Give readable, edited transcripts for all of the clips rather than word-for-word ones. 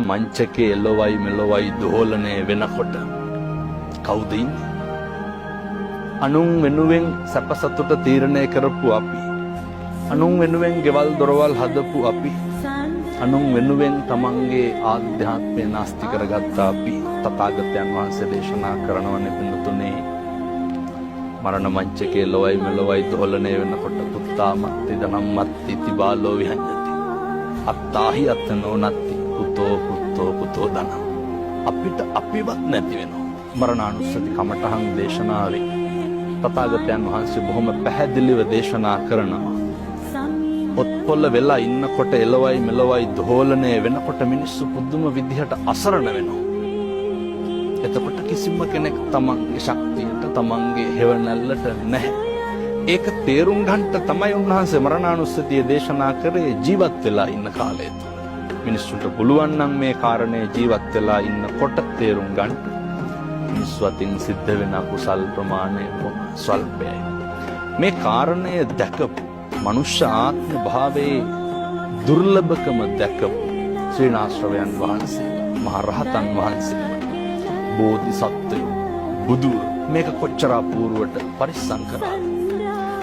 මංචකේ එළවයි මෙලොවයි දෝලනය වෙනකොට කවුද ඉන්නේ? අනුන් වෙනුවෙන් සැප සතුට තීරණය කරපු අපි, අනුන් වෙනුවෙන් ගෙවල් දොරවල් හදපු අපි, අනුන් වෙනුවෙන් තමන්ගේ ආධ්‍යාත්මය නාස්ති කරගත්ත අපි තථාගතයන් වහන්සේ දේශනා කරනවනේ පින්තුනේ, මරණ මංචකේ එළවයි මෙලොවයි දෝලනය වෙනකොට පුත්තාමත්ති ධනම්මත්ති තිබාලෝ විහඤ්ඤති අත්තාහි අත්තනෝ නත්ති පුතෝ පුතෝ පුතෝ ධන. අපිට අපිවත් නැති වෙනවා. මරණානුස්සති කමඨහං දේශනාවේ තථාගතයන් වහන්සේ බොහොම පැහැදිලිව දේශනා කරනවා. ඔත්පොල්ල වෙලා ඉන්නකොට එළවයි මෙලොවයි දෝලනය වෙනකොට මිනිස්සු පුදුම විදිහට අසරණ වෙනවා. එතකොට කිසිම කෙනෙක් තමන්ගේ ශක්තියට තමන්ගේ හේවණල්ලට නැහැ. ඒක තේරුම් ගන්නට තමයි උන්වහන්සේ මරණානුස්සතිය දේශනා කරේ ජීවත් වෙලා ඉන්න කාලය තුල. මිනිස්සුන්ට පුළුවන් නම් මේ කාරණේ ජීවත් වෙලා ඉන්නකොට තේරුම් ගන්න. මිනිස්සු අතින් සිද්ධ වෙන කුසල් ප්‍රමාණය ස්වල්පයි. මේ කාරණය දැකපු මනුෂ්‍ය ආත්ම භාවයේ දුර්ලභකම දැකපු ශ්‍රීනාශ්‍රවයන් වහන්සේ, මහ රහතන් වහන්සේ, බෝධිසත්වයෝ, බුදුර මේක කොච්චර අපූර්වට පරිස්සම් කරාද?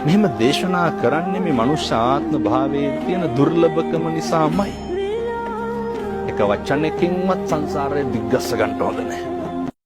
මෙහෙම දේශනා කරන්නේ මේ මනුෂ්‍ය ආත්ම භාවයේ තියෙන දුර්ලභකම නිසාමයි. එක වචනකින්වත් සංසාරේ දිග්ගස්ස ගන්න හොඳ නැහැ.